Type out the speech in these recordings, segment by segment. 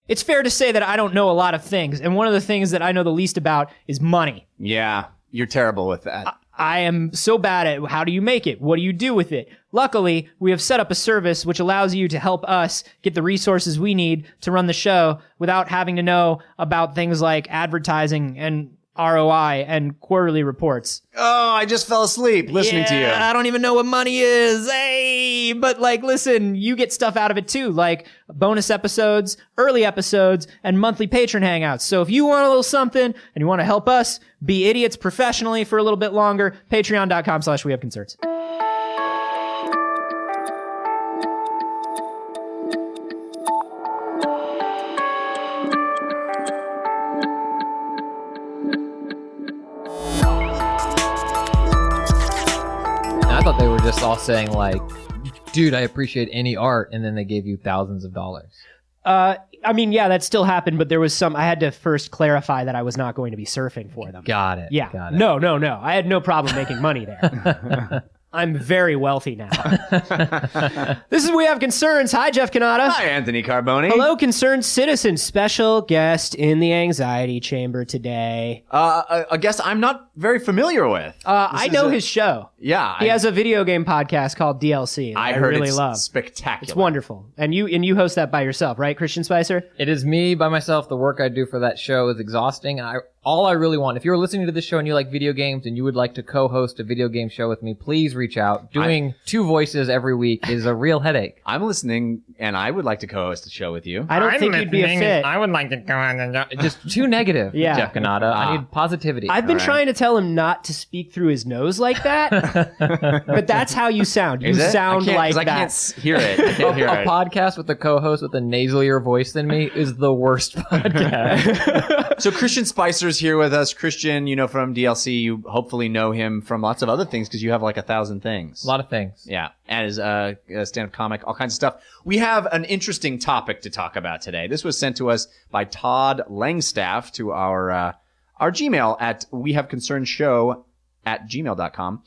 it's fair to say that I don't know a lot of things. And one of the things that I know the least about is money. Yeah, you're terrible with that. I am so bad at how do you make it? What do you do with it? Luckily, we have set up a service which allows you to help us get the resources we need to run the show without having to know about things like advertising and ROI and quarterly reports. Oh, I just fell asleep listening to you. I don't even know what money is. Hey, but like, listen, you get stuff out of it too, like bonus episodes, early episodes, and monthly patron hangouts. So if you want a little something and you want to help us be idiots professionally for a little bit longer, patreon.com/wehaveconcerns. I thought they were just all saying like, dude, I appreciate any art, and then they gave you thousands of dollars. I mean, yeah, that still happened, but there was some, I had to first clarify that I was not going to be surfing for them. Got it. Yeah. Got it. No. I had no problem making money there. I'm very wealthy now. This is We Have Concerns. Hi, Jeff Cannata. Hi, Anthony Carboni. Hello, concerned citizen. Special guest in the anxiety chamber today. A guest I'm not very familiar with. I know his show. Yeah. He has a video game podcast called DLC. That I heard really it's love. Spectacular. It's wonderful. And you host that by yourself, right, Christian Spicer? It is me by myself. The work I do for that show is exhausting. And all I really want, if you're listening to this show and you like video games and you would like to co-host a video game show with me, please reach out. Doing two voices every week is a real headache. I'm listening, and I would like to co-host a show with you. I don't think you'd be a fit. I would like to go on and Just too negative, Yeah. Jeff Cannata. I need positivity. I've been All right. trying to tell him not to speak through his nose like that, but that's how you sound. You Is it? sound like I that. can't hear it. I can't hear a it. podcast with a co-host with a nasalier voice than me is the worst podcast. So Christian Spicer's here with us. Christian, from DLC, you hopefully know him from lots of other things because you have like 1,000 things. A lot of things. Yeah, as a stand-up comic, all kinds of stuff. We have an interesting topic to talk about today. This was sent to us by Todd Langstaff to our Gmail at wehaveconcernshow@gmail.com.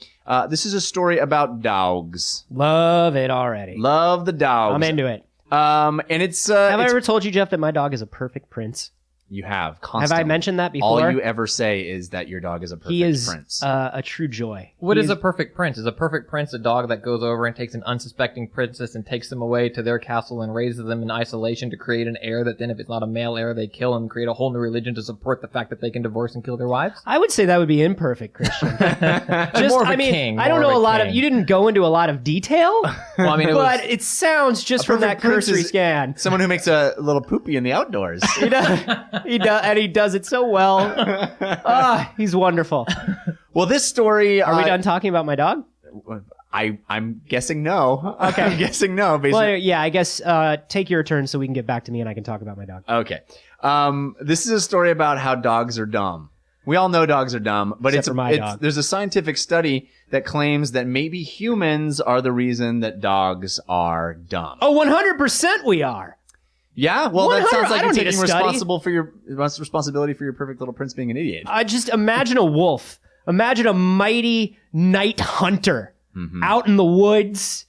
This is a story about dogs. Love it already. Love the dogs. I'm into it. And it's Have I ever told you, Jeff, that my dog is a perfect prince? You have constantly. Have I mentioned that before? All you ever say is that your dog is a perfect He is prince. a true joy. What He is a perfect prince? Is a perfect prince a dog that goes over and takes an unsuspecting princess and takes them away to their castle and raises them in isolation to create an heir that then, if it's not a male heir, they kill and create a whole new religion to support the fact that they can divorce and kill their wives? I would say that would be imperfect, Christian. More of a king, I don't more know of a a lot of. king. You didn't go into a lot of detail, Well, I mean, but it sounds just from that perfect prince cursory is- scan. Someone who makes a little poopy in the outdoors. He does, and he does it so well. He's wonderful. Well, this story... Are we done talking about my dog? I'm guessing no. Okay. I'm guessing no. Basically. Well, yeah, I guess take your turn so we can get back to me and I can talk about my dog. Okay. This is a story about how dogs are dumb. We all know dogs are dumb, but Except for my dog. there's a scientific study that claims that maybe humans are the reason that dogs are dumb. Oh, 100% we are. Yeah? Well, that 100 sounds like I you're don't need taking a study. responsibility for your perfect little prince being an idiot. Just imagine a wolf. Imagine a mighty night hunter out in the woods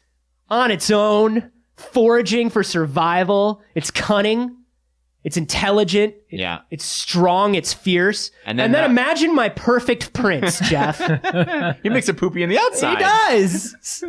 on its own, foraging for survival. It's cunning. It's intelligent. Yeah. It's strong. It's fierce. And then imagine my perfect prince, Jeff. He makes a poopy in the outside. He does.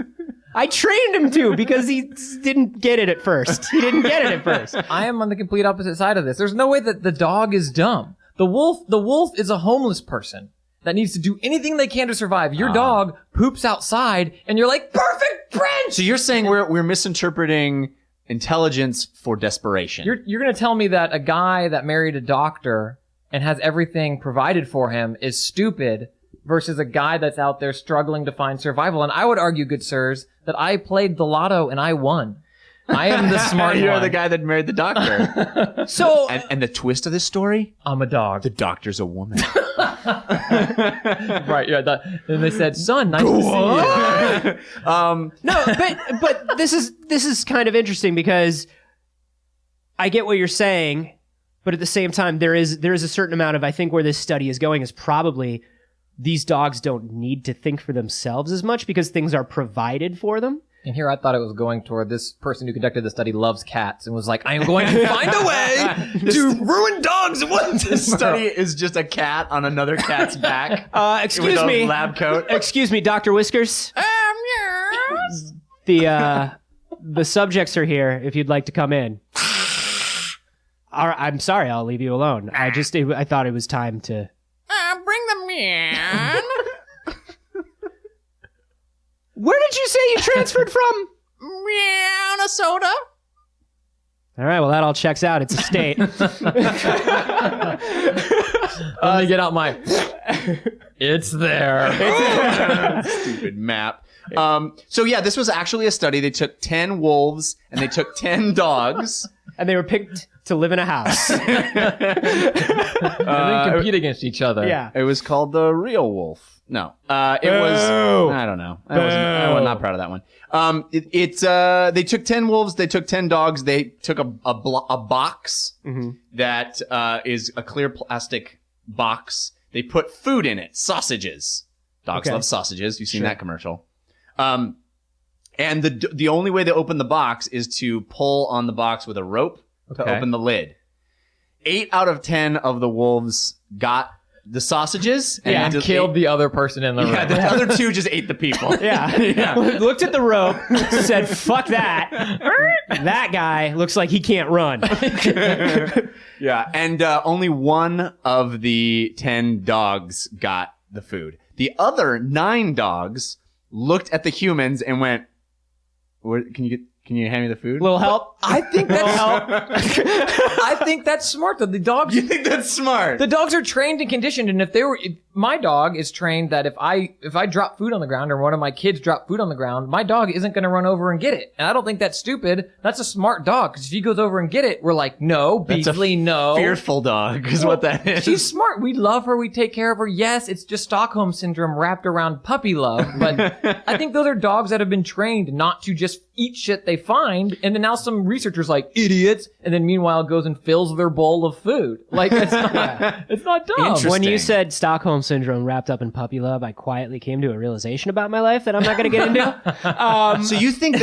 I trained him to because he didn't get it at first. He didn't get it at first. I am on the complete opposite side of this. There's no way that the dog is dumb. The wolf is a homeless person that needs to do anything they can to survive. Your dog poops outside, and you're like, perfect prince! So you're saying we're misinterpreting intelligence for desperation. You're going to tell me that a guy that married a doctor and has everything provided for him is stupid versus a guy that's out there struggling to find survival. And I would argue, good sirs, that I played the lotto and I won. I am the smart You're one. the guy that married the doctor. So, and the twist of this story? I'm a dog. The doctor's a woman. Right, yeah. And they said, son, nice to see you. no, but this is kind of interesting because I get what you're saying, but at the same time, there is a certain amount of, I think where this study is going is probably these dogs don't need to think for themselves as much because things are provided for them. And here I thought it was going toward this person who conducted the study loves cats and was like, I am going to find a way to ruin dogs. This study is just a cat on another cat's back. Excuse with me. a lab coat. Excuse me, Dr. Whiskers. Yes. The subjects are here if you'd like to come in. All right, I'm sorry, I'll leave you alone. I thought it was time to... Bring them in. Where did you say you transferred from? Minnesota. All right, well, that all checks out. It's a state. Let me get out my... It's there. Stupid map. So yeah, this was actually a study. They took 10 wolves and they took 10 dogs. And they were picked to live in a house. And then compete against each other. Yeah. It was called the Real Wolf. No, it was. I don't know. I was not proud of that one. They took 10 wolves. They took 10 dogs. They took a box that is a clear plastic box. They put food in it, sausages. Dogs love sausages. You've seen that commercial. And the only way to open the box is to pull on the box with a rope to open the lid. 8 out of 10 of the wolves got the sausages and killed the other person in the room. Yeah, the other 2 just ate the people. Yeah. Looked at the rope, said, fuck that. That guy looks like he can't run. Yeah, and only 1 of the 10 dogs got the food. The other 9 dogs looked at the humans and went, Can you hand me the food? Little help? I think that's I think that's smart though. The dogs. You think that's smart? The dogs are trained and conditioned, and if my dog is trained that if I drop food on the ground or one of my kids drop food on the ground, my dog isn't going to run over and get it. And I don't think that's stupid. That's a smart dog because if he goes over and get it, we're like, no, Beasley, no. Fearful dog is what that is. She's smart. We love her. We take care of her. Yes, it's just Stockholm syndrome wrapped around puppy love. But I think those are dogs that have been trained not to just eat shit they find. And then now some researchers like idiots. And then meanwhile goes and fills their bowl of food. Like it's not dumb. Interesting. When you said Stockholm syndrome wrapped up in puppy love, I quietly came to a realization about my life that I'm not going to get into. So you think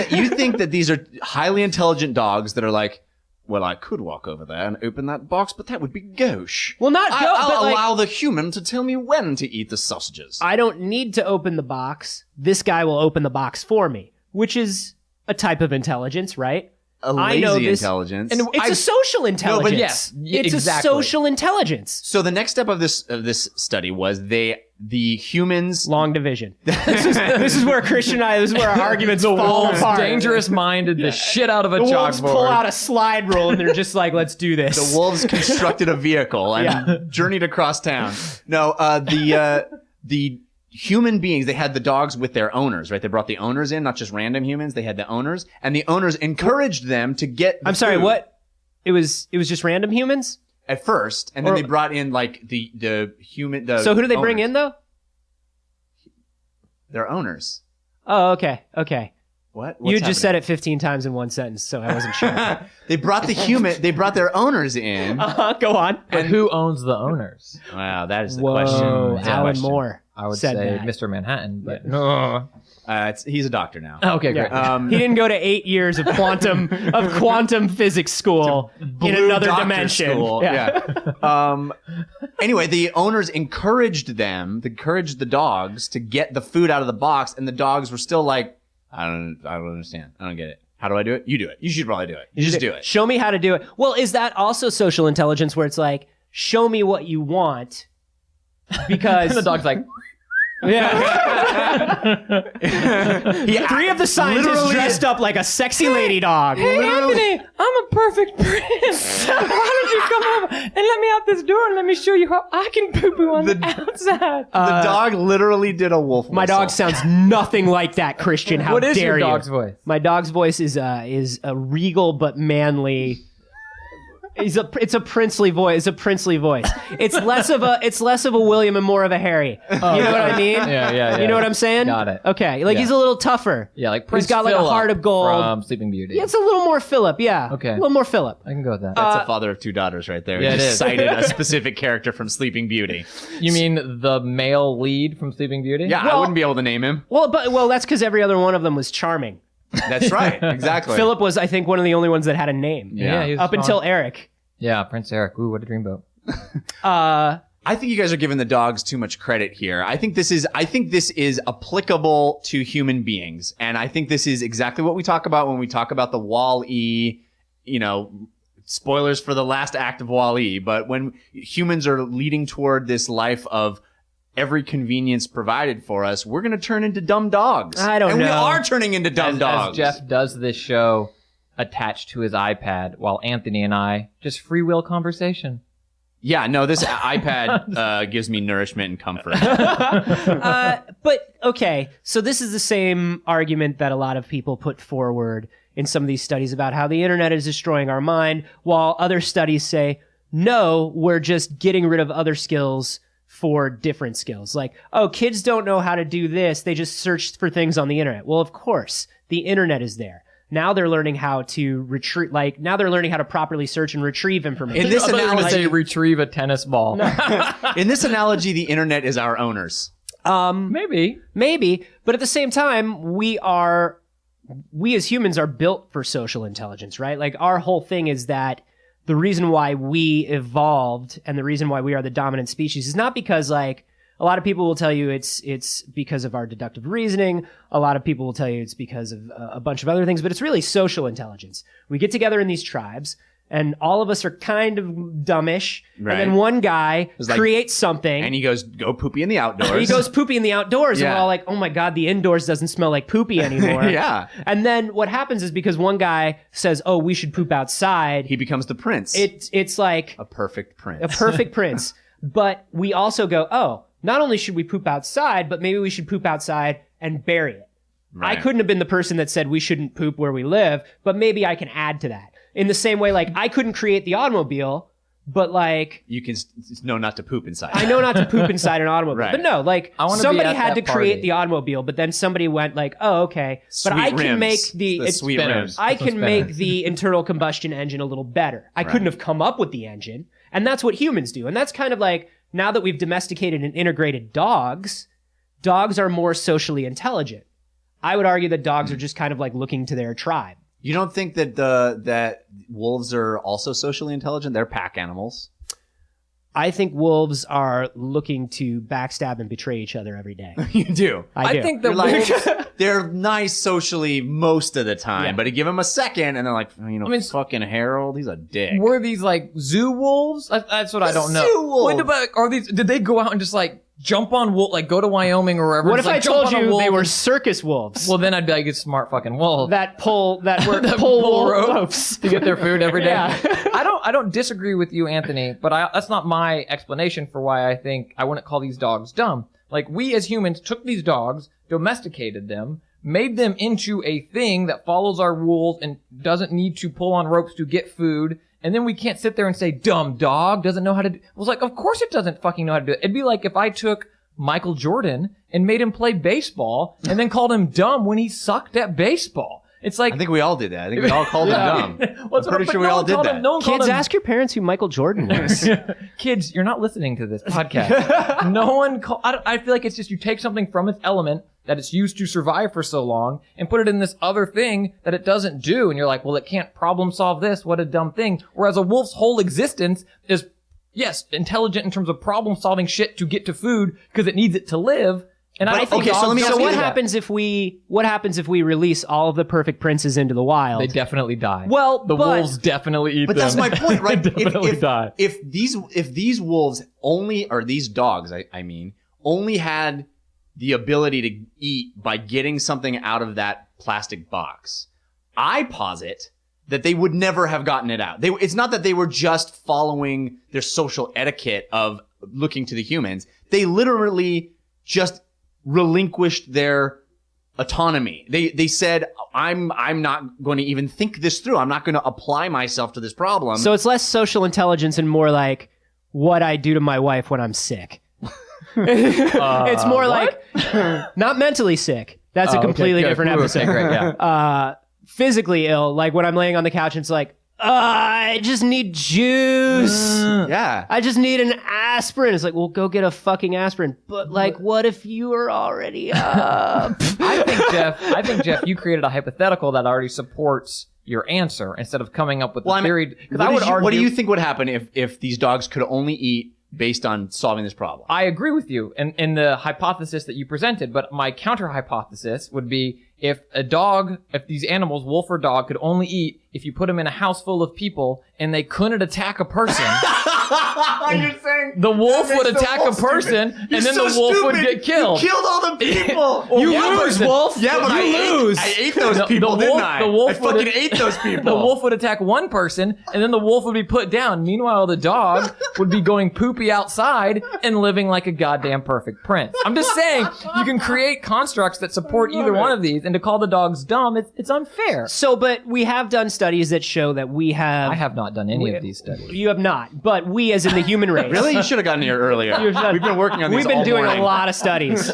that these are highly intelligent dogs that are like, well, I could walk over there and open that box, but that would be gauche. Well, not gauche, I'll but like, allow the human to tell me when to eat the sausages. I don't need to open the box. This guy will open the box for me, which is a type of intelligence, right? A lazy intelligence. And it's a social intelligence. No, but yes, it's exactly. a social intelligence. So the next step of this study was the humans. Long division. This is where Christian and I. This is where our arguments fall apart. Dangerous-minded the shit out of a The wolves chalkboard. pull out a slide rule and they're just like, "Let's do this." The wolves constructed a vehicle and journeyed across town. No, the human beings, they had the dogs with their owners, right? They brought the owners in, not just random humans. They had the owners, and the owners encouraged them to get the I'm sorry, food what? It was just random humans? at first, and then they brought in like the human. So who do they bring owners. in though? Their owners. Oh, okay. What? You just said it 15 times in one sentence, so I wasn't sure. They brought they brought their owners in. Go on. But who owns the owners? Wow, that is the Whoa, question. That's the Alan question. Moore. I would said say that. Mr. Manhattan, but no. He's a doctor now. Okay, great. He didn't go to 8 years of quantum physics school in Blue another doctor dimension. school. Yeah. Anyway, the owners encouraged the dogs to get the food out of the box, and the dogs were still like, I don't understand. I don't get it. How do I do it? You do it. You should probably do it. You just do it. Show me how to do it. Well, is that also social intelligence where it's like, show me what you want? Because And the dog's like, yeah. 3 of the scientists literally- dressed up like a sexy lady dog. Anthony, I'm a perfect prince. Why don't you come over and let me out this door and let me show you how I can poo-poo on the outside? The dog literally did a wolf My whistle. dog sounds nothing like that, Christian. How What is dare your you? dog's voice? My dog's voice is a regal but manly. It's a princely voice. It's a princely voice. It's less of a William and more of a Harry. You know what I mean? Yeah. You know what I'm saying? Got it. Okay, like Yeah. he's a little tougher. Yeah, like Prince He's got like a Philip heart of gold. from Sleeping Beauty. Yeah, it's a little more Philip. Yeah. Okay. A little more Philip. I can go with that. That's a father of 2 daughters right there. Yeah, He it just is. cited a specific character from Sleeping Beauty. You mean the male lead from Sleeping Beauty? Yeah, I Well- wouldn't be able to name him. Well, that's because every other one of them was charming. That's right. Exactly. Philip was, I think, one of the only ones that had a name. Yeah. he was Up strong. until Eric. Yeah, Prince Eric. Ooh, what a dreamboat. I think you guys are giving the dogs too much credit here. I think this is applicable to human beings. And I think this is exactly what we talk about when we talk about the Wall-E, spoilers for the last act of Wall-E. But when humans are leading toward this life of every convenience provided for us, we're going to turn into dumb dogs. I don't know. And we are turning into dumb dogs. As Jeff does this show attached to his iPad while Anthony and I just free will conversation. Yeah, no, this iPad gives me nourishment and comfort. But, okay, so this is the same argument that a lot of people put forward in some of these studies about how the internet is destroying our mind, while other studies say, no, we're just getting rid of other skills for different skills. Like, oh, kids don't know how to do this. They just search for things on the internet. Well, of course, the internet is there. Now they're learning how to now they're learning how to properly search and retrieve information. In this I thought you were gonna analogy, say retrieve a tennis ball. in this analogy, the internet is our owners. Maybe. But at the same time, we as humans are built for social intelligence, right? Like, our whole thing is that the reason why we evolved and the reason why we are the dominant species is not because, like, a lot of people will tell you it's because of our deductive reasoning. A lot of people will tell you it's because of a bunch of other things, but it's really social intelligence. We get together in these tribes, and all of us are kind of dumbish. Right. And then one guy like- creates something. And he goes, go poopy in the outdoors. He goes poopy in the outdoors, Yeah. and we're all like, oh my God, the indoors doesn't smell like poopy anymore. Yeah. And then what happens is because one guy says, oh, we should poop outside, He becomes the prince. it's like A perfect prince. a perfect prince. But we also go, oh, not only should we poop outside, but maybe we should poop outside and bury it. Right. I couldn't have been the person that said we shouldn't poop where we live, but maybe I can add to that. In the same way, like, I couldn't create the automobile, but, like, You can know not to poop inside. I know not to poop inside an automobile. Right. But no, like, I wanna be somebody at had to that create party. the automobile, but then somebody went like, oh, okay. Sweet but I can rims. make the, The sweet spinners. rims. I That's what's can better. make the internal combustion engine a little better. I couldn't have come up with the engine. And that's what humans do. And that's kind of like, now that we've domesticated and integrated dogs are more socially intelligent. I would argue that dogs are just kind of like looking to their tribe. You don't think that that wolves are also socially intelligent? They're pack animals. I think wolves are looking to backstab and betray each other every day. You do. I do. think the You're like, wolves, they're nice socially most of the time, Yeah. but you give them a second, and they're like, fucking Harold, he's a dick. were these like zoo wolves? That's what I don't know. Zoo wolves. Wait, but are these? Did they go out and just like jump on wolf? Like go to Wyoming or wherever? What just, if I like, jump told on a you wolf they were and- circus wolves? Well, then I'd be like, it's smart fucking wolf. that pull That pull pull rope. ropes. To get their food every day. Yeah. I don't disagree with you, Anthony, but that's not my explanation for why I think I wouldn't call these dogs dumb. Like, we as humans took these dogs, domesticated them, made them into a thing that follows our rules and doesn't need to pull on ropes to get food. And then we can't sit there and say, dumb dog doesn't know how to do. I was like, of course it doesn't fucking know how to do it. It'd be like if I took Michael Jordan and made him play baseball and then called him dumb when he sucked at baseball. It's like, I think we all did that. I think we all called him dumb. Well, I'm pretty sure we all did that. No one called Kids, him ask your parents who Michael Jordan was. Kids, you're not listening to this podcast. No one I feel like it's just you take something from its element that it's used to survive for so long and put it in this other thing that it doesn't do. And you're like, well, it can't problem solve this. What a dumb thing. Whereas a wolf's whole existence is, yes, intelligent in terms of problem solving shit to get to food because it needs it to live. And I think okay, so dogs let me don't ask do you what that. happens if we release all of the perfect princes into the wild? They definitely die. Well, the but- wolves definitely eat But them. that's my point, right? They definitely die. If these wolves only, or these dogs, I mean, only had the ability to eat by getting something out of that plastic box, I posit that they would never have gotten it out. It's not that they were just following their social etiquette of looking to the humans. They literally just relinquished their autonomy. They said, I'm not going to even think this through. I'm not going to apply myself to this problem. So it's less social intelligence and more like what I do to my wife when I'm sick. It's more like not mentally sick. That's a completely different episode. Okay, great, yeah. Physically ill, like when I'm laying on the couch and it's like, I just need juice. Yeah. I just need an aspirin. It's like, well, go get a fucking aspirin. But like, what if you are already up? I think Jeff, you created a hypothetical that already supports your answer instead of coming up with the theory. Because I would argue, what do you think would happen if these dogs could only eat based on solving this problem? I agree with you in the hypothesis that you presented, but my counter hypothesis would be if these animals, wolf or dog, could only eat if you put them in a house full of people and they couldn't attack a person. You're saying The wolf would attack a person, and then the wolf would get killed. You killed all the people. You lose, Wolf. Yeah, but I ate those people, didn't I? I fucking ate those people. The wolf would attack one person, and then the wolf would be put down. Meanwhile, the dog would be going poopy outside and living like a goddamn perfect prince. I'm just saying, you can create constructs that support either one of these, and to call the dogs dumb, it's unfair. So, but we have done studies that show that we have... I have not done any of these studies. You have not, but we as in the human race... Really? You should have gotten here earlier. We've been working on these We've been all doing morning. a lot of studies.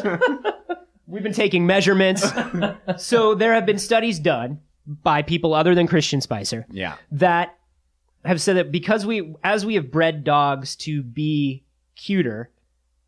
We've been taking measurements. So there have been studies done by people other than Christian Spicer Yeah. that have said that because as we have bred dogs to be cuter,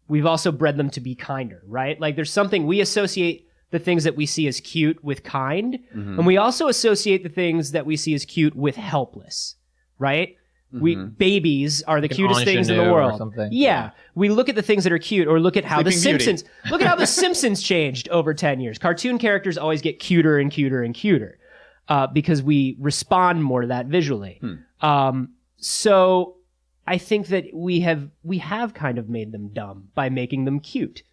we've also bred them to be kinder, right? Like there's something we associate the things that we see as cute with kind, and we also associate the things that we see as cute with helpless, right? Babies are the cutest things in the ingenue or world. something. Yeah. We look at the things that are cute, or look at how the Sleeping Beauty. Simpsons. Look at how the Simpsons changed over 10 years. Cartoon characters always get cuter and cuter and cuter because we respond more to that visually. So I think that we have kind of made them dumb by making them cute.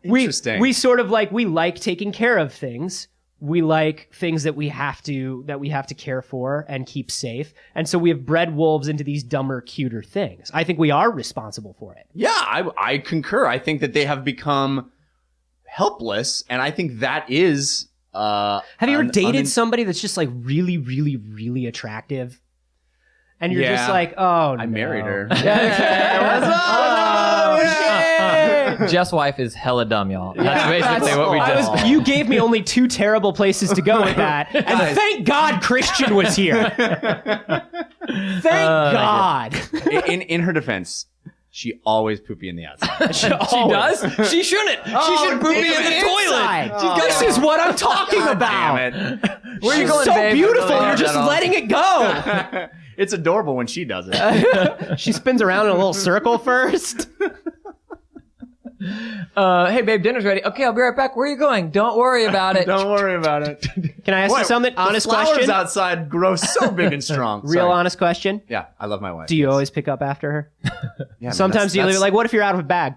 Interesting. We sort of we like taking care of things. We like things that we have to care for and keep safe. And so we have bred wolves into these dumber, cuter things. I think we are responsible for it. Yeah, I concur. I think that they have become helpless, and I think that is... Have you ever dated somebody that's just really, really, really attractive? And you're just like, oh, no. I married her. Jeff's wife is hella dumb, y'all. That's basically what we just did. You gave me only two terrible places to go with that. And thank God Christian was here. Thank God. In her defense, she always poopy in the outside. She does? She shouldn't. She should poop me in the toilet. This is what I'm talking about. Damn it. Where are you She's going, so babe? beautiful. Really You're just not at all. letting it go. It's adorable when she does it. She spins around in a little circle first. Hey, babe, dinner's ready. Okay, I'll be right back. Where are you going? Don't worry about it. Don't worry about it. Can I ask you something? Honest the flowers question. outside grow so big and strong. Real Sorry. honest question. Yeah, I love my wife. Do you always pick up after her? Yeah, Sometimes you that's- what if you're out of a bag?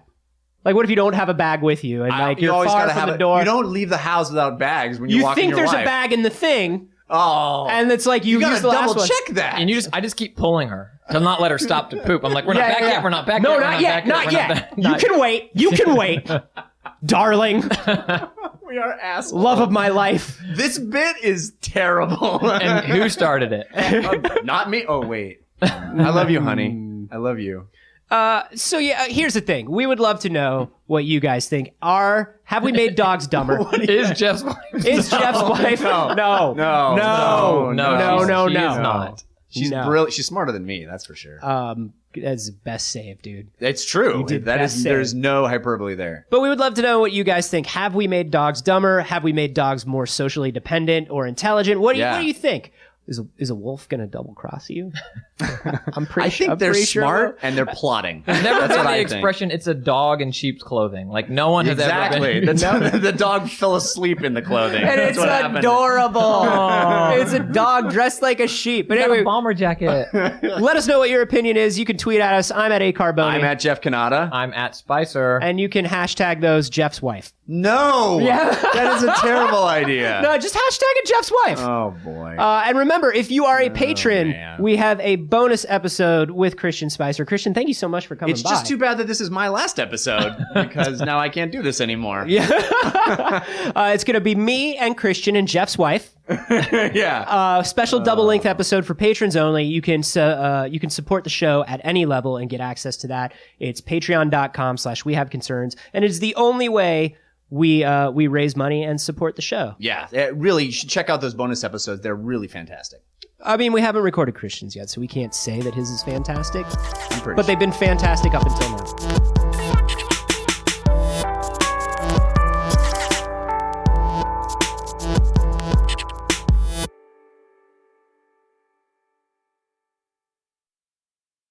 Like, what if you don't have a bag with you and you you're always far gotta from have the it. door? You don't leave the house without bags when you You walk in think your there's wife. a bag in the thing, Oh, and it's like you gotta use the last double one. check that. And I just keep pulling her to not let her stop to poop. I'm like, we're not back yet. We're not back No, yet. not yet. Not we're yet. back- You can wait. You can wait, darling. we are assholes. Love of my life. This bit is terrible. And who started it? Not me. Oh wait. I love you, honey. I love you. So yeah, here's the thing. We would love to know what you guys think. Have we made dogs dumber? Is Jeff's wife? Is Jeff's wife? No. No. No. She is not. She's No. brilliant. She's smarter than me. That's for sure. That's the best save, dude. It's true. You did That best is. save. There's no hyperbole there. But we would love to know what you guys think. Have we made dogs dumber? Have we made dogs more socially dependent or intelligent? What do you think? Is a wolf gonna double cross you? I'm pretty. I think I'm they're pretty sure smart and they're plotting. Never That's been what the I think. expression, it's a dog in sheep's clothing. Like, no one has Exactly. ever been. The dog fell asleep in the clothing. And That's it's what happened. adorable. It's a dog dressed like a sheep. But Got anyway, a bomber jacket. let us know what your opinion is. You can tweet at us. I'm at @acarboni. I'm at Jeff Kanata. I'm at Spicer. And you can hashtag those Jeff's wife. No. Yeah. That is a terrible idea. No, just hashtag it Jeff's wife. Oh boy. And remember, if you are a patron, man. we have a bonus episode with Christian Spicer. Christian, thank you so much for coming It's by. just too bad that this is my last episode because now I can't do this anymore. Yeah. It's going to be me and Christian and Jeff's wife. Yeah. Special double length episode for patrons only. You can support the show at any level and get access to that. It's patreon.com/wehaveconcerns. And it's the only way we raise money and support the show. Yeah. Really, you should check out those bonus episodes. They're really fantastic. I mean, we haven't recorded Christian's yet, so we can't say that his is fantastic. I'm pretty But they've been fantastic up until now.